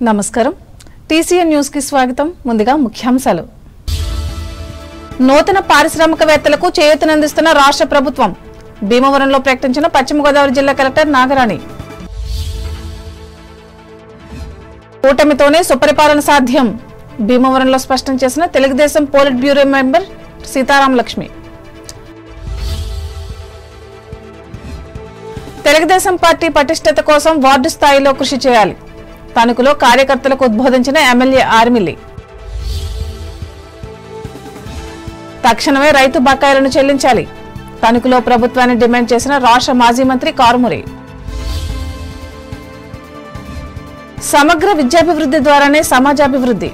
నమస్కారం TCN news కి స్వాగతం ముందుగా ముఖ్యాంశాలు నూతన పారిశ్రామికవేత్తలకు చేయూతనందిస్తున్న రాష్ట్ర ప్రభుత్వం భీమవరంలో ప్రకటించిన పశ్చిమ గోదావరి జిల్లా కలెక్టర్ నాగరాణి కూటమితోనే సుపరిపాలన సాధ్యం భీమవరంలో స్పష్టం చేసిన Telugu Desam polit bureau member Sitaram Lakshmi Telugu Desam party పటిష్టత కోసం వార్డు స్థాయిలో కృషి చేయాలి తణుకులో కార్యకర్తలకు ఉద్బోధించిన ఎమ్మెల్యే ఆర్మిల్లి తక్షణమే రైతు బకాయిలను చెల్లించాలి తణుకులో ప్రభుత్వాన్ని డిమాండ్ చేసిన రాష్ట్ర మాజీ మంత్రి కారుమూరి సమగ్ర విద్యాభివృద్ధి ద్వారానే సమాజాభివృద్ధి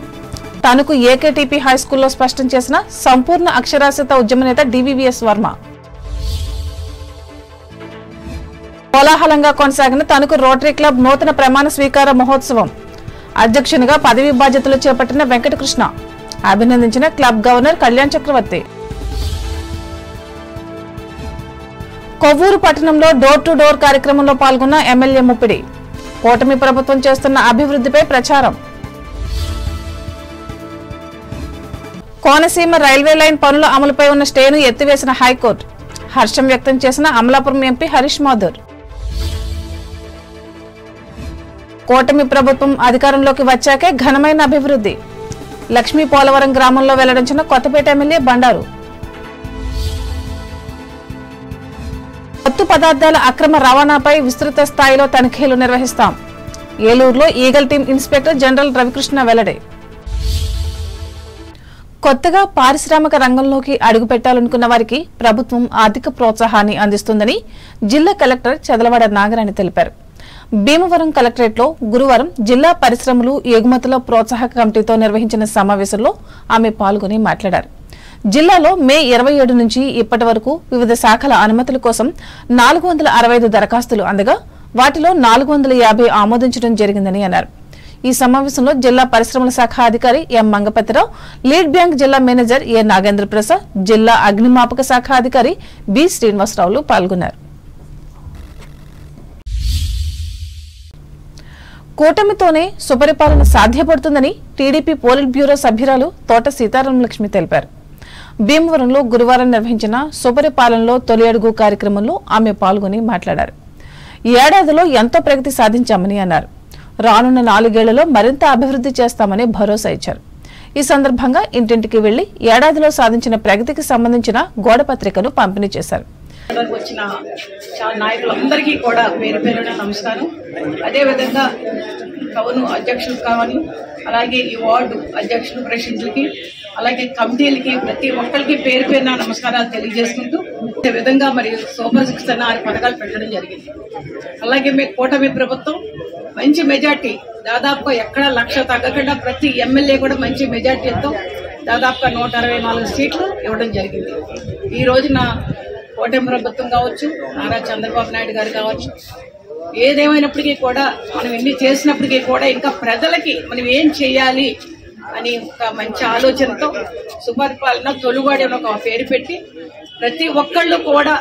తణుకు ఏకేటీపీ హైస్కూల్లో స్పష్టం చేసిన సంపూర్ణ అక్షరాస్యత ఉద్యమ నేత డివివిఎస్ వర్మ కోలాహలంగా కొనసాగిన తణుకు రోటరీ క్లబ్ నూతన ప్రమాణ స్వీకార మహోత్సవం అధ్యక్షునిగా పదవీ బాధ్యతలు చేపట్టిన వెంకటకృష్ణ అభినందించిన క్లబ్ గవర్నర్ కళ్యాణ్ చక్రవర్తి కొవ్వూరు పట్టణంలో డోర్ టు డోర్ కార్యక్రమంలో పాల్గొన్న ఎమ్మెల్యే ముప్పిడి కూటమి ప్రభుత్వం చేస్తున్న అభివృద్ధిపై ప్రచారం కోనసీమ రైల్వే లైన్ పనుల అమలుపై ఉన్న స్టేను ఎత్తివేసిన హైకోర్టు హర్షం వ్యక్తం చేసిన అమలాపురం ఎంపీ హరీష్ మాథూర్ కూటమి ప్రభుత్వం అధికారంలోకి వచ్చాకే ఘనమైన అభివృద్ధి లక్ష్మీ పోలవరం గ్రామంలో వెల్లడించిన కొత్తపేట ఎమ్మెల్యే బండారు మత్తు పదార్థాల అక్రమ రవాణాపై విస్తృత స్థాయిలో తనిఖీలు నిర్వహిస్తాం ఏలూరులో eagle team inspector general Ravikrishna వెల్లడి కొత్తగా పారిశ్రామిక రంగంలోకి అడుగుపెట్టాలనుకున్న వారికి ప్రభుత్వం ఆర్థిక ప్రోత్సాహాన్ని అందిస్తుందని జిల్లా కలెక్టర్ చదలవాడ నాగరాణి తెలిపారు భీమవరం కలెక్టరేట్లో గురువారం జిల్లా పరిశ్రమలు ఎగుమతుల ప్రోత్సాహక కమిటీతో నిర్వహించిన సమావేశంలో ఆమె పాల్గొని మాట్లాడారు జిల్లాలో మే 27 నుంచి ఇప్పటి వరకు వివిధ శాఖల అనుమతుల కోసం 465 దరఖాస్తులు అందగా వాటిలో 450 ఆమోదించడం జరిగిందని అన్నారు ఈ సమావేశంలో జిల్లా పరిశ్రమల శాఖ అధికారి ఎం మంగపతిరావు లీడ్ బ్యాంక్ జిల్లా మేనేజర్ ఏ నాగేంద్ర ప్రసాద్ జిల్లా అగ్నిమాపక శాఖ అధికారి బి శ్రీనివాసరావులు పాల్గొన్నారు కూటమితోనే సుపరిపాలన సాధ్యపడుతుందని టీడీపీ పోలిట్ బ్యూరో సభ్యురాలు తోట సీతారాం లక్ష్మి తెలిపారు భీమవరంలో గురువారం నిర్వహించిన సుపరిపాలనలో తొలి అడుగు కార్యక్రమంలో ఆమె పాల్గొని మాట్లాడారు ఏడాదిలో ఎంతో ప్రగతి సాధించామని అన్నారు రానున్న 4 ఏళ్లలో మరింత అభివృద్ధి చేస్తామని భరోసా ఇచ్చారు ఈ సందర్భంగా ఇంటింటికి వెళ్లి ఏడాదిలో సాధించిన ప్రగతికి సంబంధించిన గోడపత్రికను పంపిణీ చేశారు వచ్చిన నాయకులందరికీ కూడా పేరు పేరున నమస్కారం. అదేవిధంగా కవును అధ్యక్షులు కావాలి, అలాగే ఈ వార్డు అధ్యక్షులు ప్రెసిడెంట్లకి, అలాగే కమిటీలకి ప్రతి ఒక్కరికి పేరు పేరున నమస్కారాలు తెలియజేసుకుంటూ ఈ విధంగా మరి సూపర్ 6 అన్న 6 పథకాలు పెట్టడం జరిగింది. అలాగే మీ కూటమి ప్రభుత్వం మంచి మెజార్టీ దాదాపుగా ఎక్కడ 1,00,000 తగ్గకుండా ప్రతి ఎమ్మెల్యే కూడా మంచి మెజార్టీతో దాదాపుగా 164 సీట్లు ఇవ్వడం జరిగింది. ఈ రోజున కూటమి ప్రభుత్వం కావచ్చు, నారా చంద్రబాబు నాయుడు గారు కావచ్చు, ఏదేమైనప్పటికీ కూడా మనం ఎన్ని చేసినప్పటికీ కూడా ఇంకా ప్రజలకి మనం ఏం చేయాలి అని ఒక మంచి ఆలోచనతో సుపరిపాలన తొలువాడి ఒక పేరు పెట్టి ప్రతి ఒక్కళ్ళు కూడా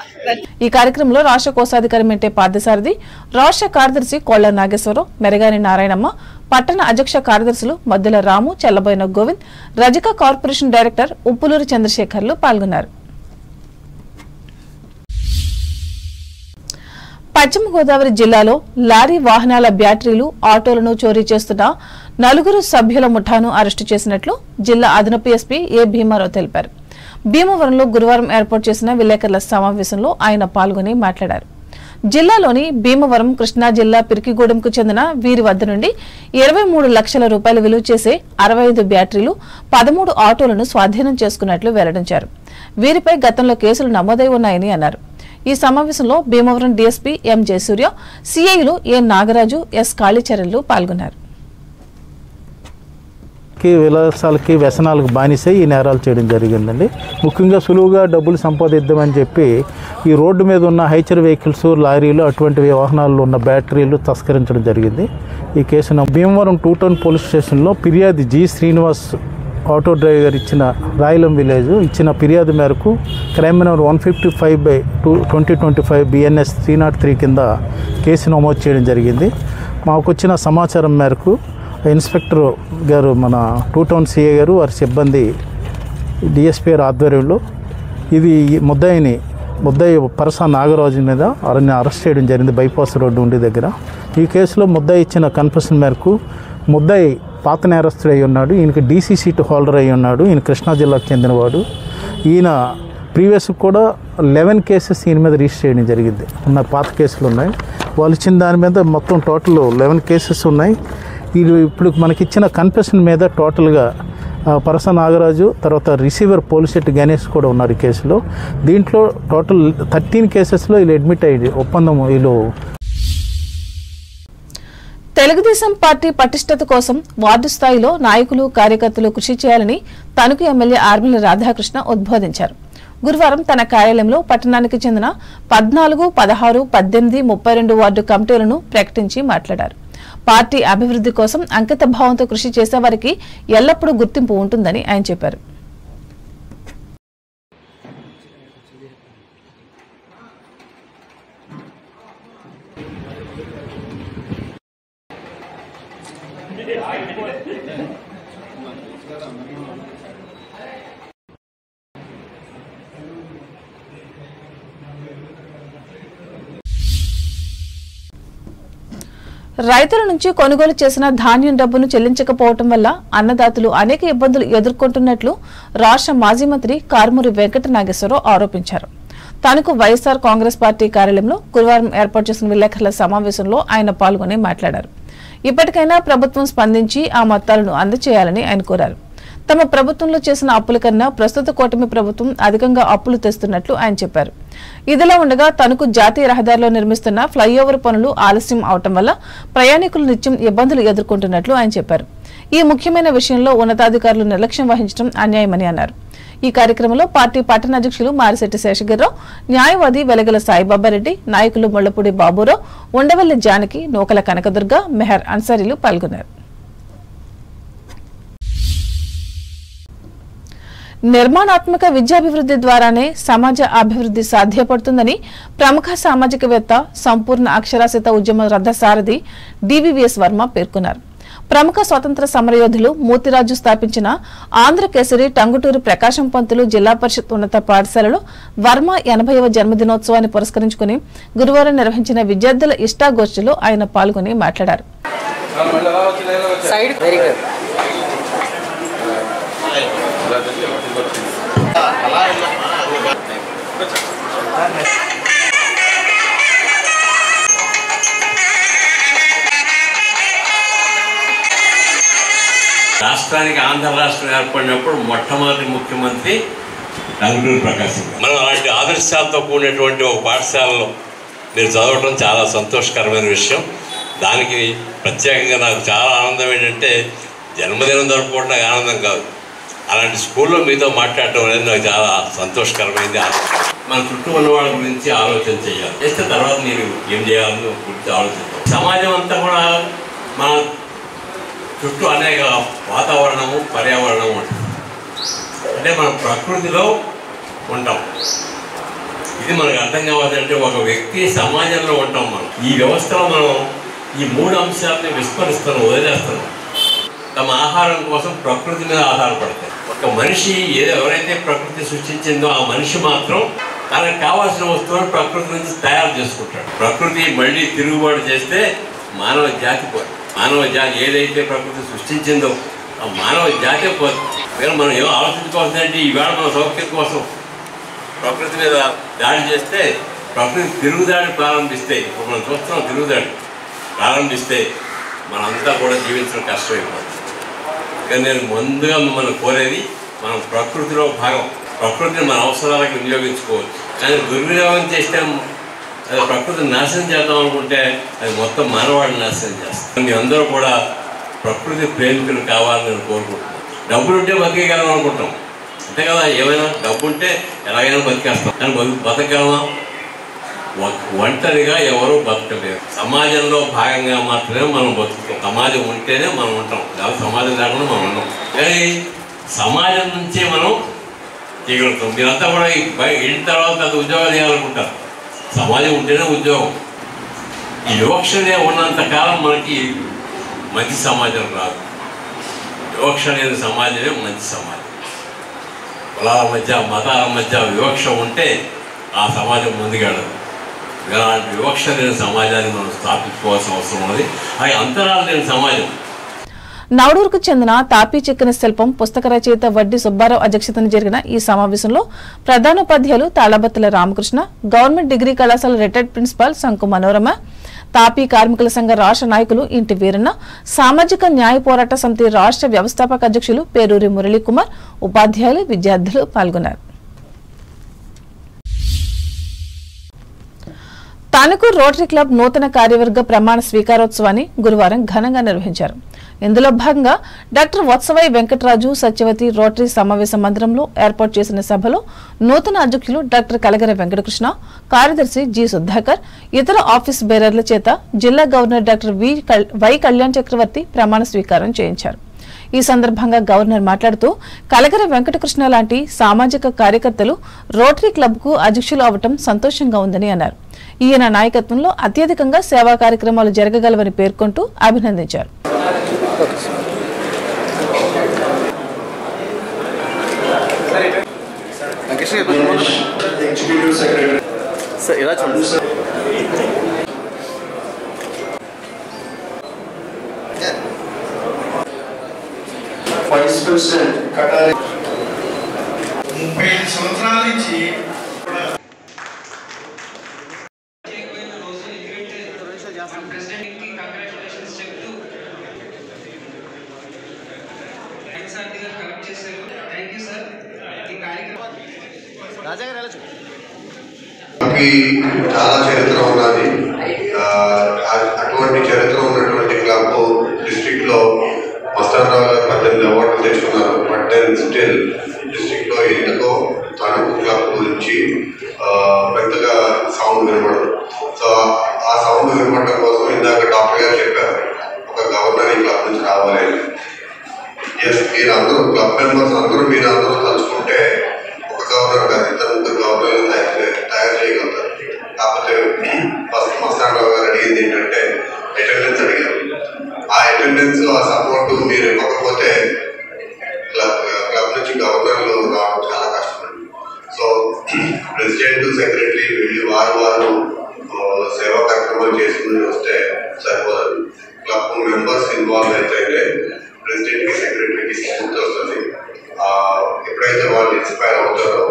ఈ కార్యక్రమంలో రాష్ట్ర కోశాధికారి మెంటే పార్థసారథి, రాష్ట్ర కార్యదర్శి కోళ్ల నాగేశ్వరరావు, మెరగాని నారాయణమ్మ, పట్టణ అధ్యక్ష కార్యదర్శులు మద్దుల రాము, చల్లబోయిన గోవింద్, రజక కార్పొరేషన్ డైరెక్టర్ ఉప్పులూరి చంద్రశేఖర్లు పాల్గొన్నారు. పశ్చిమ గోదావరి జిల్లాలో లారీ వాహనాల బ్యాటరీలు, ఆటోలను చోరీ చేస్తున్న 4 సభ్యుల ముఠాను అరెస్టు చేసినట్లు జిల్లా అదనపు ఎస్పీ ఏ భీమారావు తెలిపారు. భీమవరంలో గురువారం ఏర్పాటు చేసిన విలేకరుల సమావేశంలో ఆయన పాల్గొని మాట్లాడారు. జిల్లాలోని భీమవరం, కృష్ణా జిల్లా పిరికిగూడెంకు చెందిన వీరి వద్ద నుండి 23 లక్షల రూపాయల విలువ చేసే 65 బ్యాటరీలు, 13 ఆటోలను స్వాధీనం చేసుకున్నట్లు వెల్లడించారు. వీరిపై గతంలో కేసులు నమోదై ఉన్నాయని అన్నారు. ఈ సమావేశంలో భీమవరం డీఎస్పీ ఎం జయసూర్య, సిఐలు ఏ నాగరాజు, ఎస్ కాళీచరణ్లు పాల్గొన్నారు. విలాసాలకి వ్యసనాలకు బానిసై ఈ నేరాలు చేయడం జరిగిందండి. ముఖ్యంగా సులువుగా డబ్బులు సంపాదిద్దామని చెప్పి ఈ రోడ్డు మీద ఉన్న హైచర్ వెహికల్స్, లారీలు, అటువంటి వాహనాల్లో ఉన్న బ్యాటరీలు తస్కరించడం జరిగింది. ఈ కేసును భీమవరం 2 టౌన్ పోలీస్ స్టేషన్లో ఫిర్యాదు జి శ్రీనివాస్ ఆటో డ్రైవర్ ఇచ్చిన రాయలం విలేజ్ ఇచ్చిన ఫిర్యాదు మేరకు క్రైమ్ నెంబర్ 155/2025 BNS 303 కింద కేసు నమోదు చేయడం జరిగింది. మాకు వచ్చిన సమాచారం మేరకు ఇన్స్పెక్టర్ గారు, మన 2 టౌన్ సిఐ గారు, వారి సిబ్బంది, డిఎస్పీ గారి ఆధ్వర్యంలో ఇది ముద్దాయి పరస నాగరాజు మీద అరెస్ట్ చేయడం జరిగింది బైపాస్ రోడ్డు ఉండి దగ్గర. ఈ కేసులో ముద్దాయి ఇచ్చిన కన్ఫెషన్ మేరకు ముద్దాయి పాత నేరస్తుడు అయి ఉన్నాడు. ఈయనకి డీసీ సీటు హోల్డర్ అయి ఉన్నాడు. ఈయన కృష్ణా జిల్లాకు చెందినవాడు. ఈయన ప్రీవియస్ కూడా 11 కేసెస్ ఈయన మీద రిజిస్టర్ చేయడం జరిగింది. ఉన్న పాత కేసులు ఉన్నాయి. వాళ్ళు ఇచ్చిన దాని మీద మొత్తం టోటల్ 11 కేసెస్ ఉన్నాయి. ఇది ఇప్పుడు మనకిచ్చిన కన్ఫెషన్ మీద టోటల్గా పరస నాగరాజు, తర్వాత రిసీవర్ పోలిశెట్టి గణేష్ కూడా ఉన్నారు ఈ కేసులో. దీంట్లో టోటల్ 13 కేసెస్లో వీళ్ళు అడ్మిట్ అయ్యి ఒప్పందం వీళ్ళు. తెలుగుదేశం పార్టీ పటిష్టత కోసం వార్డు స్థాయిలో నాయకులు, కార్యకర్తలు కృషి చేయాలని తణుకు ఎమ్మెల్యే ఆర్మిల రాధాకృష్ణ ఉద్బోధించారు. గురువారం తన కార్యాలయంలో పట్టణానికి చెందిన 14, 16, 18, 32 వార్డు కమిటీలను ప్రకటించి మాట్లాడారు. పార్టీ అభివృద్ధి కోసం అంకిత భావంతో కృషి చేసేవారికి ఎల్లప్పుడూ గుర్తింపు ఉంటుందని ఆయన చెప్పారు. రైతుల నుంచి కొనుగోలు చేసిన ధాన్యం డబ్బును చెల్లించకపోవడం వల్ల అన్నదాతలు అనేక ఇబ్బందులు ఎదుర్కొంటున్నట్లు రాష్ట్ర మాజీ మంత్రి కారుమూరి వెంకట నాగేశ్వరరావు ఆరోపించారు. తనకు వైఎస్ఆర్ కాంగ్రెస్ పార్టీ కార్యాలయంలో గురువారం ఏర్పాటు చేసిన విలేకరుల సమావేశంలో ఆయన పాల్గొని మాట్లాడారు. ఇప్పటికైనా ప్రభుత్వం స్పందించి ఆ మొత్తాలను అందజేయాలని ఆయన కోరారు. తమ ప్రభుత్వంలో చేసిన అప్పుల కన్నా ప్రస్తుత కూటమి ప్రభుత్వం అధికంగా అప్పులు తెస్తున్నట్లు ఆయన చెప్పారు. ఇదిలా ఉండగా తనకు జాతీయ రహదారిలో నిర్మిస్తున్న ఫ్లైఓవర్ పనులు ఆలస్యం అవటం వల్ల ప్రయాణికులు నిత్యం ఇబ్బందులు ఎదుర్కొంటున్నట్లు ఆయన చెప్పారు. ఈ ముఖ్యమైన విషయంలో ఉన్నతాధికారులు నిర్లక్ష్యం వహించడం అన్యాయమని అన్నారు. ఈ కార్యక్రమంలో పార్టీ పట్టణ అధ్యక్షులు మారిశెట్టి శేషగిరిరావు, న్యాయవాది వెలగల సాయిబాబారెడ్డి, నాయకులు ముళ్లపూడి బాబురావు, ఉండవల్లి జానకి, నూకల కనకదుర్గ, మెహర్ అన్సారీలు పాల్గొన్నారు. నిర్మాణాత్మక విద్యాభివృద్ధి ద్వారానే సమాజ అభివృద్ధి సాధ్యపడుతుందని ప్రముఖ సామాజికవేత్త, సంపూర్ణ అక్షరాస్యత ఉద్యమ రథసారథి డివివిఎస్ వర్మ పేర్కొన్నారు. ప్రముఖ స్వాతంత్ర సమరయోధులు మూతిరాజు స్థాపించిన ఆంధ్రకేసరి టంగుటూరి ప్రకాశం పంతులు జిల్లా పరిషత్ ఉన్నత పాఠశాలలో వర్మ 80వ జన్మదినోత్సవాన్ని పురస్కరించుకుని గురువారం నిర్వహించిన విద్యార్థుల ఇష్టాగోష్ఠిలో ఆయన పాల్గొని మాట్లాడారు. రాష్ట్రానికి ఆంధ్ర రాష్ట్రం ఏర్పడినప్పుడు మొట్టమొదటి ముఖ్యమంత్రి టంగుటూరి ప్రకాశం. మనం అలాంటి ఆదర్శాలతో కూడినటువంటి ఒక పాఠశాలలో మీరు చదవడం చాలా సంతోషకరమైన విషయం. దానికి ప్రత్యేకంగా నాకు చాలా ఆనందం ఏంటంటే జన్మదినం జరుపుకోవడం నాకు ఆనందం కాదు, అలాంటి స్కూల్లో మీతో మాట్లాడటం అనేది నాకు చాలా సంతోషకరమైంది. మన చుట్టూ ఉన్న వాళ్ళ గురించి ఆలోచన చేయాలి. చేస్తే తర్వాత మీరు ఏం చేయాలో గురించి ఆలోచిస్తాం. సమాజం అంతా కూడా మన చుట్టూ అనేక వాతావరణము, పర్యావరణము ఉంటుంది. అంటే మనం ప్రకృతిలో ఉంటాం. ఇది మనకు అర్థం కావాలంటే ఒక వ్యక్తి సమాజంలో ఉంటాం. మనం ఈ వ్యవస్థలో మనం ఈ 3 అంశాలని విస్మరిస్తున్నాం, వదిలేస్తున్నాం. తమ ఆహారం కోసం ప్రకృతి మీద ఆధారపడతాయి. ఒక మనిషి ఎవరైతే ప్రకృతి సృష్టించిందో ఆ మనిషి మాత్రం తనకు కావాల్సిన వస్తువులను ప్రకృతి నుంచి తయారు చేసుకుంటాడు. ప్రకృతి మళ్ళీ తిరుగుబాటు చేస్తే మానవ జాతి ఏదైతే ప్రకృతి సృష్టించిందో ఆ మానవ జాతే పోతుంది. మనం ఏమో ఆలోచించుకోవాల్సిందంటే ఈవేళ మన సౌఖ్యం కోసం ప్రకృతి మీద దాడి చేస్తే ప్రకృతి తిరుగుదాడి ప్రారంభిస్తే, ఇప్పుడు మనం చూస్తున్నాం తిరుగుదాడి ప్రారంభిస్తే మనంతా కూడా జీవించడం కష్టమైపోతుంది. కానీ నేను ముందుగా మిమ్మల్ని కోరేది, మనం ప్రకృతిలో భాగం. ప్రకృతిని మన అవసరాలకు వినియోగించుకోవచ్చు. కానీ దుర్వినియోగం చేస్తే అది ప్రకృతిని నాశనం చేద్దాం అనుకుంటే అది మొత్తం మానవాడిని నాశనం చేస్తాం. మీ అందరూ కూడా ప్రకృతి ప్రేమికులు కావాలని నేను కోరుకుంటున్నాను. డబ్బులుంటే బతికేయగలం అనుకుంటాం, అంతే కదా. ఏమైనా డబ్బు ఉంటే ఎలాగైనా బతికేస్తాం, కానీ బతకగలమా? ఒంటరిగా ఎవరూ బతకలేరు. సమాజంలో భాగంగా మాత్రమే మనం బతుకుతాం. సమాజం ఉంటేనే మనం ఉంటాం, కాబట్టి సమాజం లేకుండా మనం ఉన్నాం. కానీ సమాజం నుంచే మనం చేయగలుగుతాం. మీరంతా కూడా ఇంటి తర్వాత అది ఉద్యోగాలు చేయాలనుకుంటారు. సమాజం ఉంటేనే ఉద్యోగం. ఈ వివక్షనే ఉన్నంతకాలం మనకి మంచి సమాజం రాదు. వివక్ష లేని సమాజమే మంచి సమాజం. కులాల మధ్య మతాల మధ్య వివక్ష ఉంటే ఆ సమాజం ముందుకెళ్ళదు. ఇలాంటి వివక్ష లేని సమాజాన్ని మనం స్థాపించుకోవాల్సిన అవసరం ఉన్నది. అది అంతరాలు లేని సమాజం. నవడూరుకు చెందిన తాపీ చెక్కిన శిల్పం పుస్తక రచయిత వడ్డీ సుబ్బారావు అధ్యక్షతన జరిగిన ఈ సమావేశంలో ప్రధానోపాధ్యాయులు తాళబత్తుల రామకృష్ణ, గవర్నమెంట్ డిగ్రీ కళాశాల రిటైర్డ్ ప్రిన్సిపాల్ శంకు మనోరమ, తాపీ కార్మికుల సంఘ రాష్ట్ర నాయకులు ఇంటి వీరన్న, సామాజిక న్యాయ పోరాట సమితి రాష్ట్ర వ్యవస్థాపక అధ్యక్షులు పేరూరి మురళీకుమార్, ఉపాధ్యాయులు, విద్యార్థులు పాల్గొన్నారు. తానుకూరు రోటరీ క్లబ్ నూతన కార్యవర్గ ప్రమాణ స్వీకారోత్సవాన్ని గురువారం ఘనంగా నిర్వహించారు. ఇందులో భాగంగా డాక్టర్ వత్సవై వెంకటరాజు సత్యవతి రోటరీ సమావేశ మందిరంలో ఏర్పాటు చేసిన సభలో నూతన అధ్యక్షులు డాక్టర్ కలగర వెంకటకృష్ణ, కార్యదర్శి జి సుధాకర్, ఇతర ఆఫీస్ బేరర్ల చేత జిల్లా గవర్నర్ డాక్టర్ వై కళ్యాణ్ చక్రవర్తి ప్రమాణ స్వీకారం చేయించారు. ఈ సందర్భంగా గవర్నర్ మాట్లాడుతూ కలగర వెంకటకృష్ణ లాంటి సామాజిక కార్యకర్తలు రోటరీ క్లబ్కు అధ్యక్షులు అవటం సంతోషంగా ఉందని అన్నారు. ఈయన నాయకత్వంలో అత్యధికంగా సేవా కార్యక్రమాలు జరగగలవని పేర్కొంటూ అభినందించారు. వైస్ ప్రెసిడెంట్ కటారి 35 సంవత్సరాల నుంచి చాలా చరిత్ర ఉన్నది. అటువంటి చరిత్ర ఉన్నటువంటి క్లబ్ డిస్ట్రిక్ట్ లో మస్తానరావు గారు 18 అవార్డులు తెచ్చుకున్నారు. బట్ దెన్ స్టిల్ డిస్ట్రిక్ట్ లో ఎందుకో తణుకు క్లబ్ గురించి పెద్దగా సౌండ్ వినపడదు. సో ఆ సౌండ్ వినపడడం కోసం ఇందాక డాక్టర్ గారు చెప్పారు ఒక గవర్నర్ ఈ క్లబ్ నుంచి రావాలి. ఎస్, మీరు అందరూ క్లబ్ మెంబర్స్ అందరూ మీరు అందరూ తలుచుకుంటే ఒక గవర్నర్ కాదు, 2-3 గవర్నర్లు తయారు చేయగలుగుతారు. కాకపోతే ఫస్ట్ మస్తానరావు గారు అడిగింది ఏంటంటే అటెండెన్స్ అడిగారు. ఆ అటెండెన్స్ ఆ సపోర్ట్ మీరు ఇవ్వకపోతే క్లబ్ నుంచి గవర్నర్లు రావడం చాలా కష్టమండి. సో ప్రెసిడెంట్, సెక్రటరీ వెళ్ళి వారు సేవా కార్యక్రమాలు చేసుకుని వస్తే సరిపోదండి. క్లబ్ మెంబర్స్ ఇన్వాల్వ్ అయితే ప్రెసిడెంట్కి, సెక్రటరీకి స్ఫూర్తి వస్తుంది. ఎప్పుడైతే వాళ్ళు ఇన్స్పైర్ అవుతారో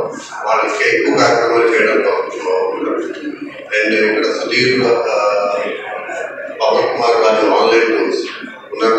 వాళ్ళకి ఎక్కువ కార్యక్రమాలు చేయడంతో అండ్ ఇక్కడ సుధీర్, పవన్ కుమార్ గారు ఆన్లైన్ టూల్స్ ఉన్నారు.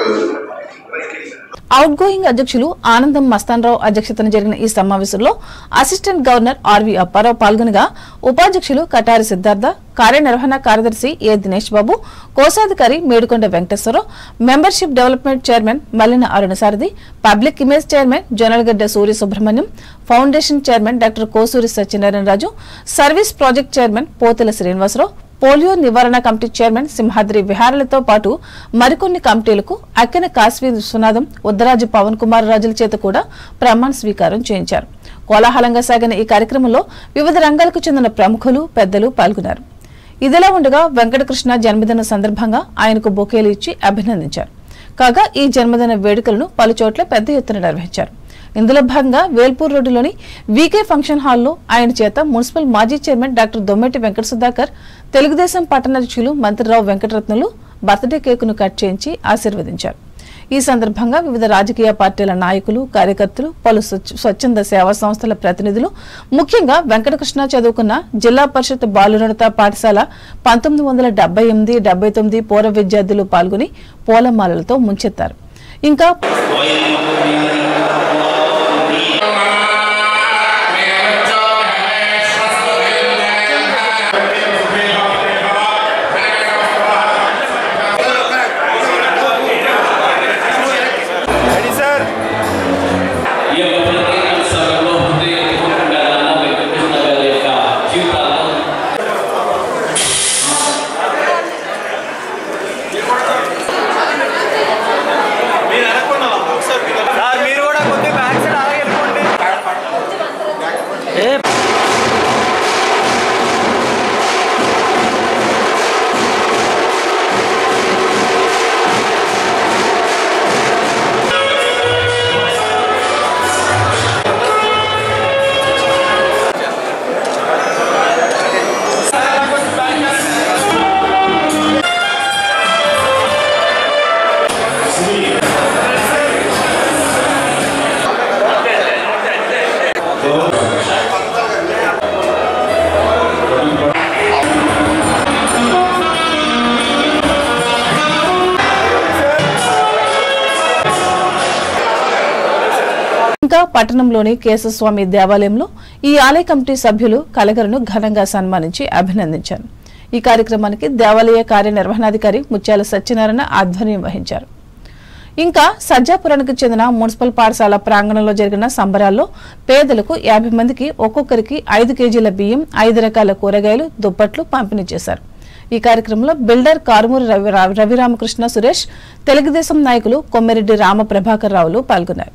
అవుట్ గోయింగ్ అధ్యక్షులు ఆనందం మస్తానరావు అధ్యక్షతన జరిగిన ఈ సమావేశంలో అసిస్టెంట్ గవర్నర్ ఆర్వి అప్పారావు పాల్గొనగా ఉపాధ్యక్షులు కటారి సిద్ధార్థ, కార్యనిర్వహణ కార్యదర్శి ఏ దినేష్ బాబు, కోశాధికారి Medukonda Venkateswararao, membership development chairman Mallina Arunasarathi, public image chairman Jonnalagadda Surya Subrahmanyam, foundation chairman doctor Kosuri Satyanarayanaraju, service project chairman Potela Srinivasarao, polio నివారణ కమిటీ చైర్మన్ సింహాద్రి విహారాలతో పాటు మరికొన్ని కమిటీలకు అక్కెన కాశ్వీ విశ్వనాథం, ఉద్దరాజు పవన్ కుమార్ రాజుల చేత కూడా ప్రమాణ స్వీకారం చేయించారు. కోలాహలంగా సాగిన ఈ కార్యక్రమంలో వివిధ రంగాలకు చెందిన ప్రముఖులు, పెద్దలు పాల్గొన్నారు. ఇదిలా ఉండగా వెంకటకృష్ణ జన్మదిన సందర్భంగా ఆయనకు బొకేలు ఇచ్చి అభినందించారు. కాగా ఈ జన్మదిన వేడుకలను పలుచోట్ల పెద్ద ఎత్తున నిర్వహించారు. ఇందులో భాగంగా వేల్పూర్ రోడ్డులోని వీకే ఫంక్షన్ హాల్లో ఆయన చేత మున్సిపల్ మాజీ చైర్మన్ డాక్టర్ దొమ్మెటి వెంకట సుధాకర్, తెలుగుదేశం పట్టణాధ్యక్షులు మంత్రిరావు వెంకటరత్నులు బర్త్డే కేకును కట్ చేయించి ఆశీర్వదించారు. ఈ సందర్భంగా వివిధ రాజకీయ పార్టీల నాయకులు, కార్యకర్తలు, పలు స్వచ్ఛంద సేవా సంస్థల ప్రతినిధులు, ముఖ్యంగా వెంకటకృష్ణ చదువుకున్న జిల్లా పరిషత్ బాలురత పాఠశాల 1978-79 పూర్వ విద్యార్థులు పాల్గొని పూలమాలలతో ముంచెత్తారు. ఇంకా మీరు కూడా ఇంకా పట్టణంలోని కేశవస్వామి దేవాలయంలో ఈ ఆలయ కమిటీ సభ్యులు కలగరును ఘనంగా సన్మానించి అభినందించారు. ఈ కార్యక్రమానికి దేవాలయ కార్యనిర్వహణాధికారి ముత్యాల సత్యనారాయణ ఆధ్వర్యం వహించారు. ఇంకా సజ్జాపురానికి చెందిన మున్సిపల్ పాఠశాల ప్రాంగణంలో జరిగిన సంబరాల్లో పేదలకు 50 మందికి ఒక్కొక్కరికి 5 కేజీల బియ్యం, 5 రకాల కూరగాయలు, దుప్పట్లు పంపిణీ చేశారు. ఈ కార్యక్రమంలో బిల్డర్ కారుమూరి రవిరామకృష్ణ సురేష్, తెలుగుదేశం నాయకులు కొమ్మిరెడ్డి రామ ప్రభాకర్ రావులు పాల్గొన్నారు.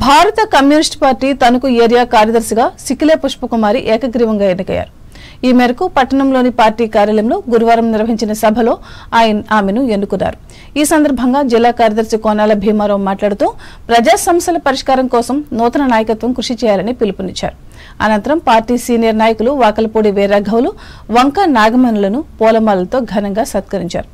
భారత కమ్యూనిస్ట్ పార్టీ తణుకు ఏరియా కార్యదర్శిగా సికిలే పుష్పకుమారి ఏకగ్రీవంగా ఎన్నికయ్యారు. ఈ మేరకు పట్టణంలోని పార్టీ కార్యాలయంలో గురువారం నిర్వహించిన సభలో ఆమెను ఎన్నుకున్నారు. ఈ సందర్భంగా జిల్లా కార్యదర్శి కోనాల భీమారావు మాట్లాడుతూ ప్రజా సమస్యల పరిష్కారం కోసం నూతన నాయకత్వం కృషి చేయాలని పిలుపునిచ్చారు. అనంతరం పార్టీ సీనియర్ నాయకులు వాకలపూడి వీరరాఘవులు, వంక నాగమణులను పూలమాలలతో ఘనంగా సత్కరించారు.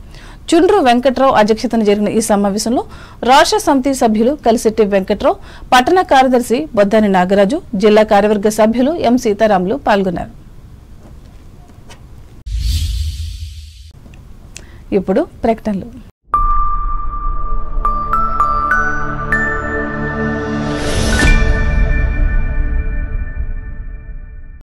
చుండ్రు వెంకట్రావు అధ్యక్షతన జరిగిన ఈ సమావేశంలో రాష్ట్ర సమితి సభ్యులు కలిశెట్టి వెంకట్రావు, పట్టణ కార్యదర్శి బొద్దాని నాగరాజు, జిల్లా కార్యవర్గ సభ్యులు ఎం సీతారాములు పాల్గొన్నారు. ఇప్పుడు ప్రకటనలు.